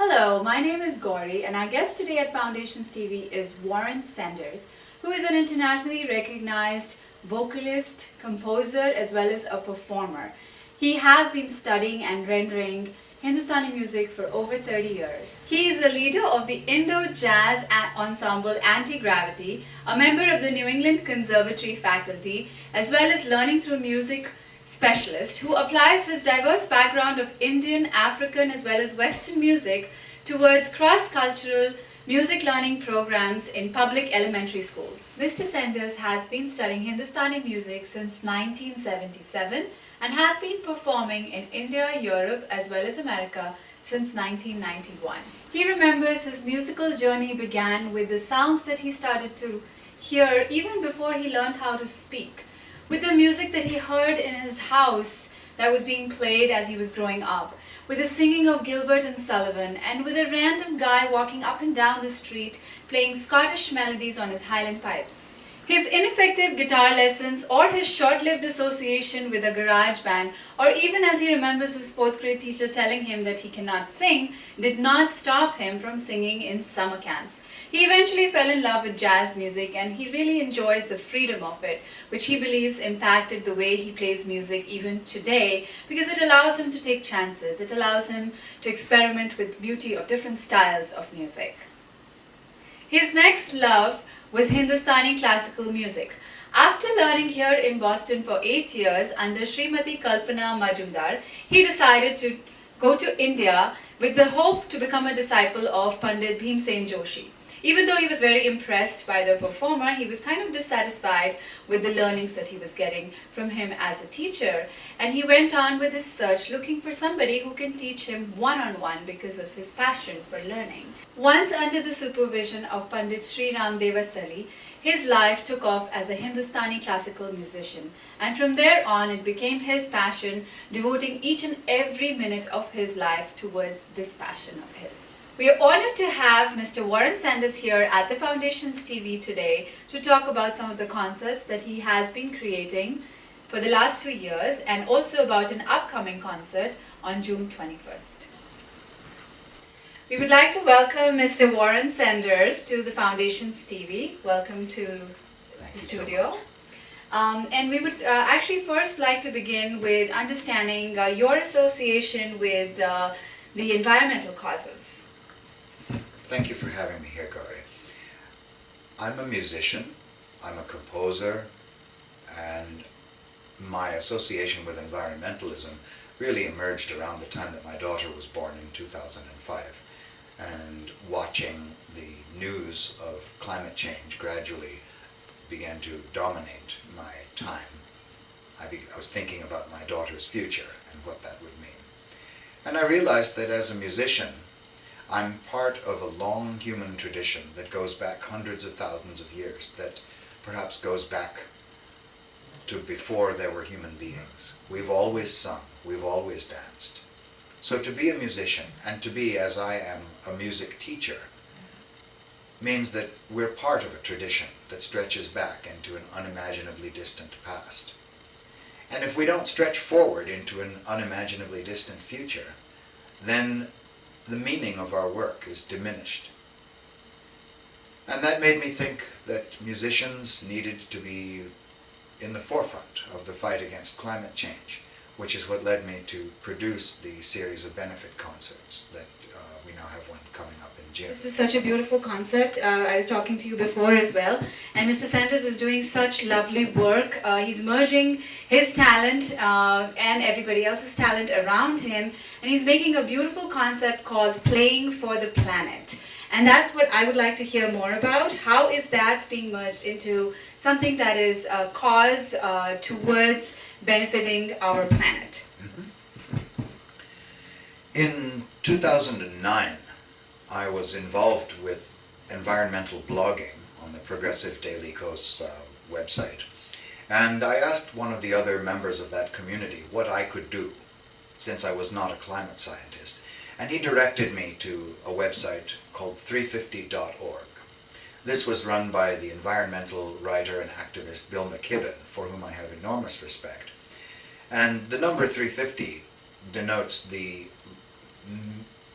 Hello, my name is Gauri and our guest today at Foundations TV is Warren Sanders, who is an internationally recognized vocalist, composer, as well as a performer. He has been studying and rendering Hindustani music for over 30 years. He is a leader of the Indo-Jazz ensemble Anti-Gravity, a member of the New England Conservatory faculty, as well as learning through music specialist who applies his diverse background of Indian, African as well as Western music towards cross-cultural music learning programs in public elementary schools. Mr. Sanders has been studying Hindustani music since 1977 and has been performing in India, Europe as well as America since 1991. He remembers his musical journey began with the sounds that he started to hear even before he learned how to speak, with the music that he heard in his house that was being played as he was growing up, with the singing of Gilbert and Sullivan, and with a random guy walking up and down the street playing Scottish melodies on his Highland pipes. His ineffective guitar lessons or his short-lived association with a garage band, or even as he remembers his fourth grade teacher telling him that he cannot sing, did not stop him from singing in summer camps. He eventually fell in love with jazz music and he really enjoys the freedom of it, which he believes impacted the way he plays music even today because it allows him to take chances. It allows him to experiment with the beauty of different styles of music. His next love was Hindustani classical music. After learning here in Boston for 8 years under Srimati Kalpana Majumdar, he decided to go to India with the hope to become a disciple of Pandit Bhimsen Joshi. Even though he was very impressed by the performer, he was kind of dissatisfied with the learnings that he was getting from him as a teacher. And he went on with his search looking for somebody who can teach him one-on-one because of his passion for learning. Once under the supervision of Pandit Sri Ram Devastali, his life took off as a Hindustani classical musician. And from there on, it became his passion, devoting each and every minute of his life towards this passion of his. We are honored to have Mr. Warren Sanders here at the Foundations TV today to talk about some of the concerts that he has been creating for the last 2 years and also about an upcoming concert on June 21st. We would like to welcome Mr. Warren Sanders to the Foundations TV. Welcome to the studio. And we would actually first like to begin with understanding your association with the environmental causes. Thank you for having me here, Gauri. I'm a musician, I'm a composer, and my association with environmentalism really emerged around the time that my daughter was born in 2005. And watching the news of climate change gradually began to dominate my time. I was thinking about my daughter's future and what that would mean. And I realized that as a musician, I'm part of a long human tradition that goes back hundreds of thousands of years, that perhaps goes back to before there were human beings. We've always sung, we've always danced. So to be a musician, and to be, as I am, a music teacher, means that we're part of a tradition that stretches back into an unimaginably distant past. And if we don't stretch forward into an unimaginably distant future, then the meaning of our work is diminished. And that made me think that musicians needed to be in the forefront of the fight against climate change, which is what led me to produce the series of benefit concerts that we now have one coming up in June. This is such a beautiful concept. I was talking to you before as well, and Mr. Sanders is doing such lovely work. He's merging his talent and everybody else's talent around him, and he's making a beautiful concept called Playing for the Planet. And that's what I would like to hear more about. How is that being merged into something that is a cause towards benefiting our planet? In 2009, I was involved with environmental blogging on the Progressive Daily Kos website. And I asked one of the other members of that community what I could do, since I was not a climate scientist. And he directed me to a website called 350.org. This was run by the environmental writer and activist Bill McKibben, for whom I have enormous respect. And the number 350 denotes the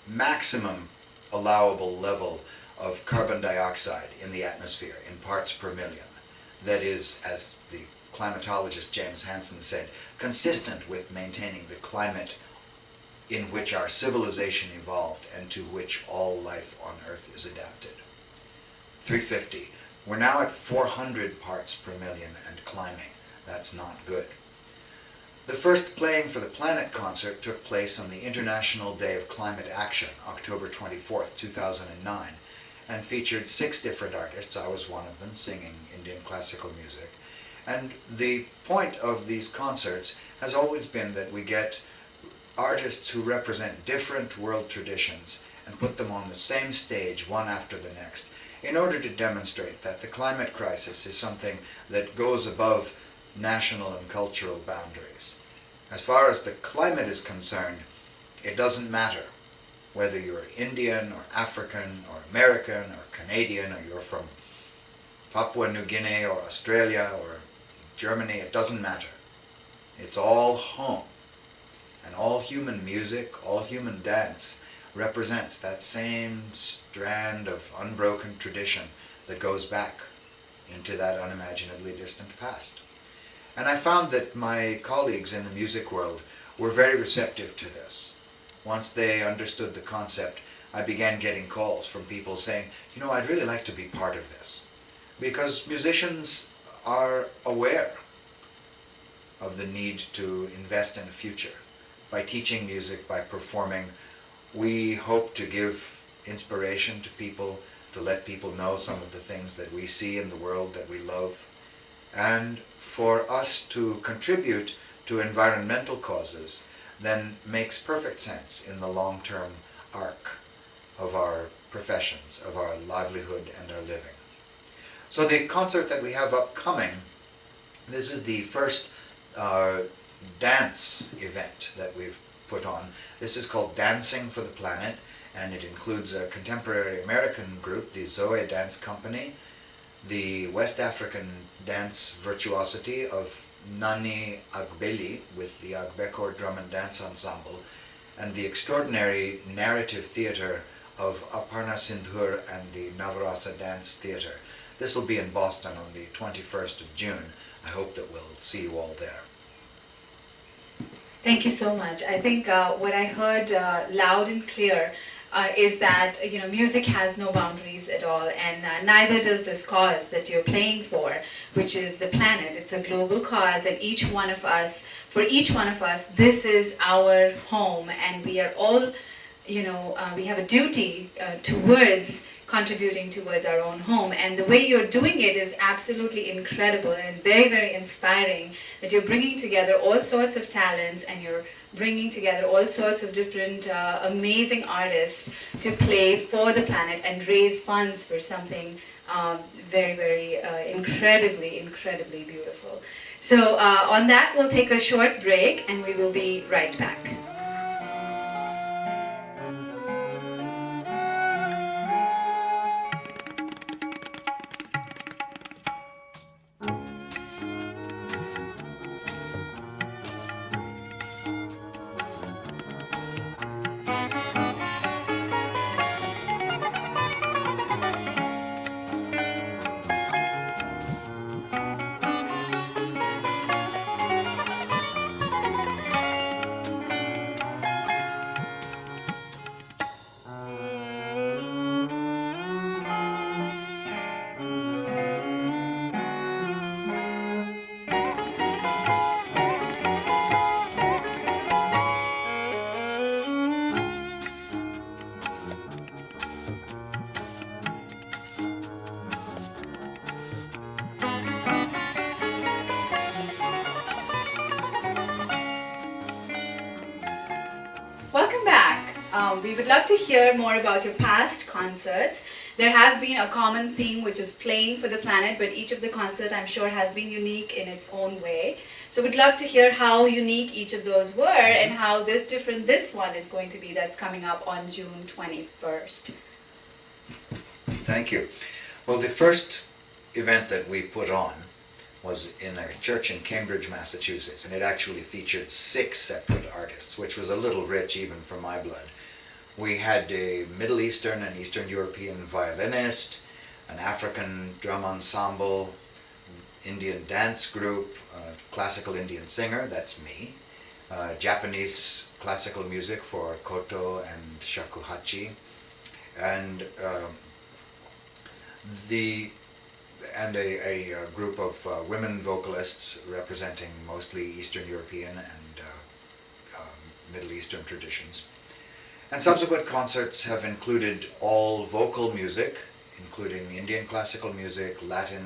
maximum allowable level of carbon dioxide in the atmosphere in parts per million. That is, as the climatologist James Hansen said, consistent with maintaining the climate in which our civilization evolved and to which all life on Earth is adapted. 350. We're now at 400 parts per million and climbing. That's not good. The first Playing for the Planet concert took place on the International Day of Climate Action, October 24th, 2009, and featured 6 different artists. I was one of them, singing Indian classical music. And the point of these concerts has always been that we get artists who represent different world traditions and put them on the same stage, one after the next, in order to demonstrate that the climate crisis is something that goes above national and cultural boundaries. As far as the climate is concerned, it doesn't matter whether you're Indian or African or American or Canadian, or you're from Papua New Guinea or Australia or Germany. It doesn't matter. It's all home. And all human music, all human dance represents that same strand of unbroken tradition that goes back into that unimaginably distant past. And I found that my colleagues in the music world were very receptive to this. Once they understood the concept, I began getting calls from people saying, you know, I'd really like to be part of this. Because musicians are aware of the need to invest in a future. By teaching music, by performing, we hope to give inspiration to people, to let people know some of the things that we see in the world that we love, and for us to contribute to environmental causes then makes perfect sense in the long-term arc of our professions, of our livelihood and our living. So the concert that we have upcoming, this is the first dance event that we've put on. This is called Dancing for the Planet, and it includes a contemporary American group, the Zoe Dance Company, the West African dance virtuosity of Nani Agbeli with the Agbekor Drum and Dance Ensemble, and the extraordinary narrative theatre of Aparna Sindhur and the Navarasa Dance Theatre. This will be in Boston on the 21st of June. I hope that we'll see you all there. Thank you so much. I think what I heard loud and clear is that music has no boundaries at all, and neither does this cause that you're playing for, which is the planet. It's a global cause, and for each one of us, this is our home, and we are all, we have a duty towards contributing towards our own home. And the way you're doing it is absolutely incredible and very, very inspiring, that you're bringing together all sorts of talents and you're bringing together all sorts of different amazing artists to play for the planet and raise funds for something very, very incredibly, incredibly beautiful. So on that, we'll take a short break and we will be right back. Welcome back. We would love to hear more about your past concerts. There has been a common theme, which is playing for the planet, but each of the concerts, I'm sure, has been unique in its own way. So we'd love to hear how unique each of those were and how different this one is going to be that's coming up on June 21st. Thank you. Well, the first event that we put on was in a church in Cambridge, Massachusetts, and it actually featured 6 separate artists, which was a little rich even for my blood. We had a Middle Eastern and Eastern European violinist, an African drum ensemble, Indian dance group, classical Indian singer, that's me, Japanese classical music for koto and shakuhachi, and the and a group of women vocalists representing mostly Eastern European and Middle Eastern traditions. And subsequent concerts have included all vocal music, including Indian classical music, Latin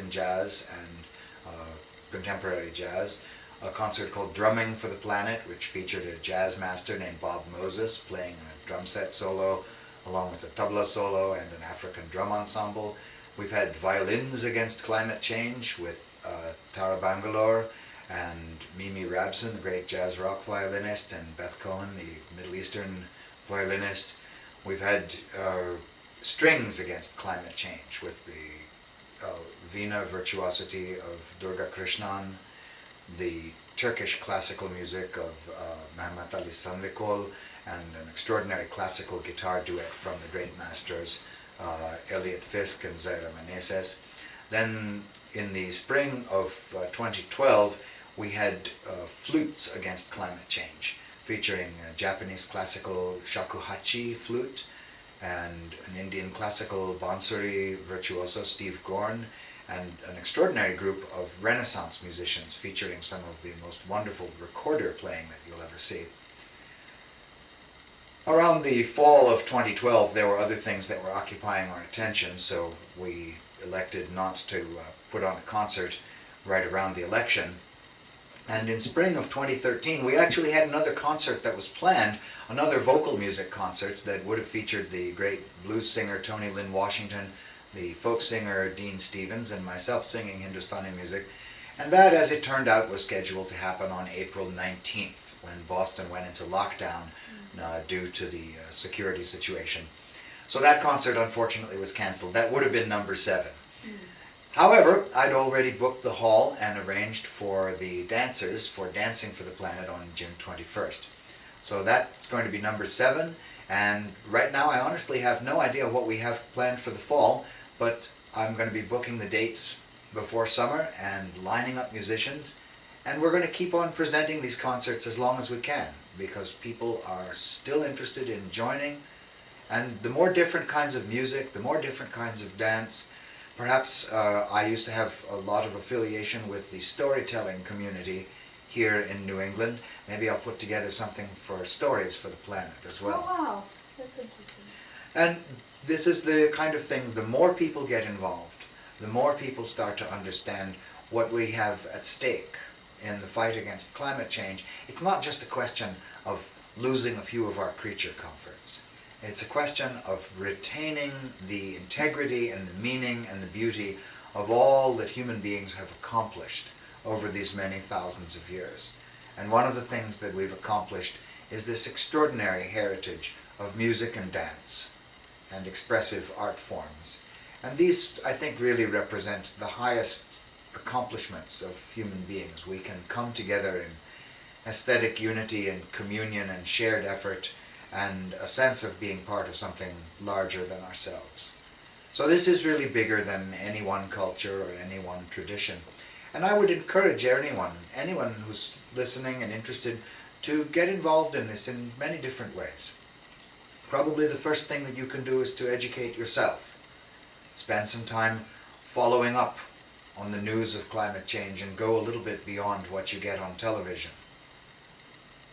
jazz, and contemporary jazz. A concert called Drumming for the Planet, which featured a jazz master named Bob Moses playing a drum set solo, along with a tabla solo and an African drum ensemble. We've had Violins Against Climate Change with Tara Bangalore and Mimi Rabson, the great jazz rock violinist, and Beth Cohen, the Middle Eastern violinist. We've had Strings Against Climate Change with the Veena virtuosity of Durga Krishnan, the Turkish classical music of Mehmet Ali Sanlikol, and an extraordinary classical guitar duet from the great masters Elliot Fisk and Zaira Meneses. Then in the spring of 2012, we had Flutes Against Climate Change, featuring a Japanese classical shakuhachi flute and an Indian classical bansuri virtuoso, Steve Gorn, and an extraordinary group of Renaissance musicians featuring some of the most wonderful recorder playing that you'll ever see. Around the fall of 2012, there were other things that were occupying our attention, so we elected not to put on a concert right around the election. And in spring of 2013, we actually had another concert that was planned, another vocal music concert that would have featured the great blues singer Tony Lynn Washington, the folk singer Dean Stevens, and myself singing Hindustani music. And that, as it turned out, was scheduled to happen on April 19th, when Boston went into lockdown due to the security situation. So that concert, unfortunately, was cancelled. That would have been number 7. However, I'd already booked the hall and arranged for the dancers for Dancing for the Planet on June 21st. So that's going to be number 7, and right now I honestly have no idea what we have planned for the fall, but I'm going to be booking the dates before summer and lining up musicians, and we're going to keep on presenting these concerts as long as we can, because people are still interested in joining, and the more different kinds of music, the more different kinds of dance. Perhaps I used to have a lot of affiliation with the storytelling community here in New England. Maybe I'll put together something for Stories for the Planet as well. Oh, wow, that's interesting. And this is the kind of thing, the more people get involved, the more people start to understand what we have at stake in the fight against climate change. It's not just a question of losing a few of our creature comforts. It's a question of retaining the integrity and the meaning and the beauty of all that human beings have accomplished over these many thousands of years. And one of the things that we've accomplished is this extraordinary heritage of music and dance and expressive art forms. And these, I think, really represent the highest accomplishments of human beings. We can come together in aesthetic unity and communion and shared effort and a sense of being part of something larger than ourselves. So this is really bigger than any one culture or any one tradition. And I would encourage anyone who's listening and interested to get involved in this in many different ways. Probably the first thing that you can do is to educate yourself. Spend some time following up on the news of climate change and go a little bit beyond what you get on television.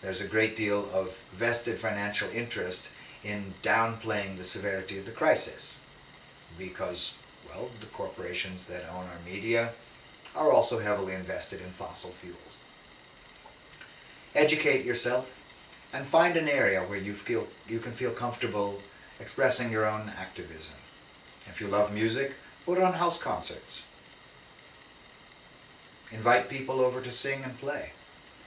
There's a great deal of vested financial interest in downplaying the severity of the crisis because, well, the corporations that own our media are also heavily invested in fossil fuels. Educate yourself and find an area where you can feel comfortable expressing your own activism. If you love music, put on house concerts. Invite people over to sing and play.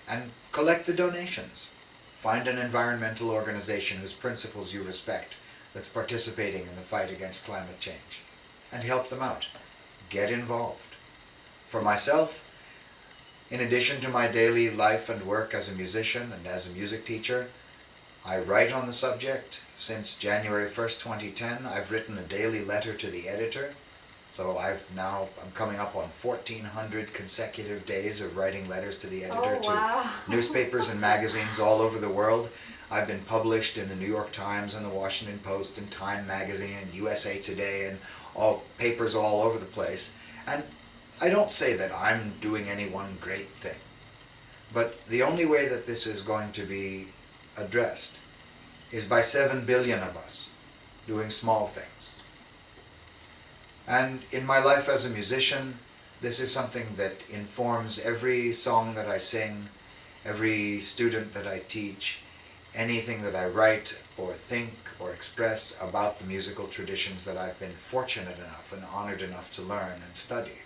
And collect the donations. Find an environmental organization whose principles you respect that's participating in the fight against climate change, and help them out. Get involved. For myself, in addition to my daily life and work as a musician and as a music teacher, I write on the subject. Since January 1st, 2010, I've written a daily letter to the editor. So I'm coming up on 1,400 consecutive days of writing letters to the editor wow. to newspapers and magazines all over the world. I've been published in the New York Times and the Washington Post and Time Magazine and USA Today and all papers all over the place. And I don't say that I'm doing any one great thing. But the only way that this is going to be addressed is by 7 billion of us doing small things. And in my life as a musician, this is something that informs every song that I sing, every student that I teach, anything that I write or think or express about the musical traditions that I've been fortunate enough and honored enough to learn and study.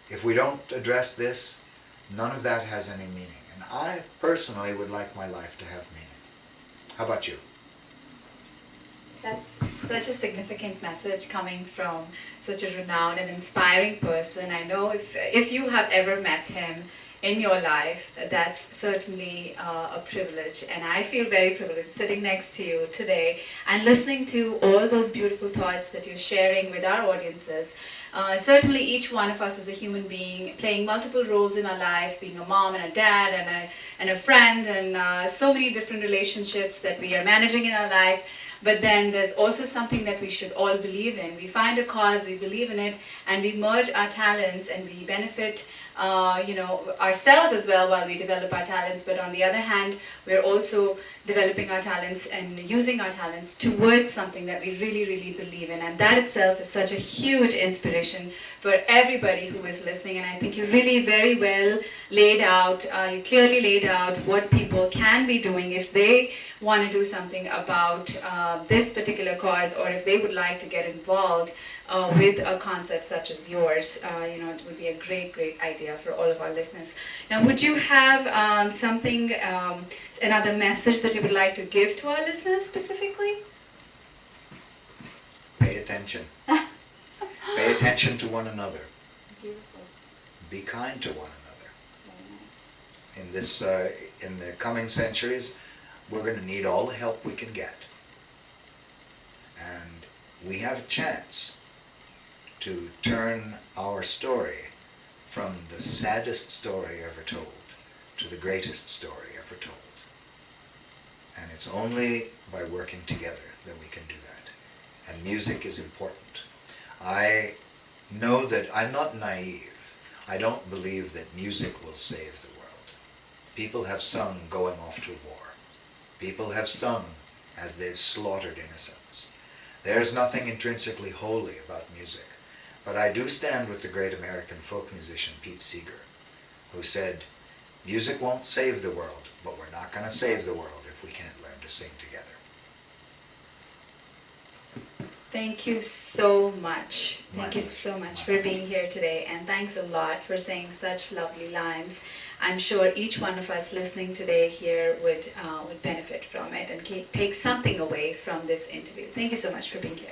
If we don't address this, none of that has any meaning. And I personally would like my life to have meaning. How about you? That's such a significant message coming from such a renowned and inspiring person. I know if you have ever met him in your life, that's certainly a privilege, and I feel very privileged sitting next to you today and listening to all those beautiful thoughts that you're sharing with our audiences. Certainly each one of us is a human being playing multiple roles in our life, being a mom and a dad and a friend, and so many different relationships that we are managing in our life. But then there's also something that we should all believe in. We find a cause, we believe in it, and we merge our talents and we benefit ourselves as well while we develop our talents. But on the other hand, we're also developing our talents and using our talents towards something that we really, really believe in. And that itself is such a huge inspiration for everybody who is listening. And I think you really very well laid out, you clearly laid out what people can be doing if they want to do something about this particular cause, or if they would like to get involved with a concept such as yours. It would be a great, great idea for all of our listeners. Now, would you have another message that you would like to give to our listeners specifically? Pay attention. Pay attention to one another. Beautiful. Be kind to one another. Very nice. In the coming centuries, we're going to need all the help we can get. And we have a chance to turn our story from the saddest story ever told to the greatest story ever told. And it's only by working together that we can do that. And music is important. I know that I'm not naive. I don't believe that music will save the world. People have sung going off to war. People have sung as they've slaughtered innocents. There's nothing intrinsically holy about music. But I do stand with the great American folk musician Pete Seeger, who said, music won't save the world, but we're not going to save the world if we can't learn to sing together. Thank you so much. Thank you so much for being here today, and thanks a lot for saying such lovely lines. I'm sure each one of us listening today here would benefit from it and take something away from this interview. Thank you so much for being here.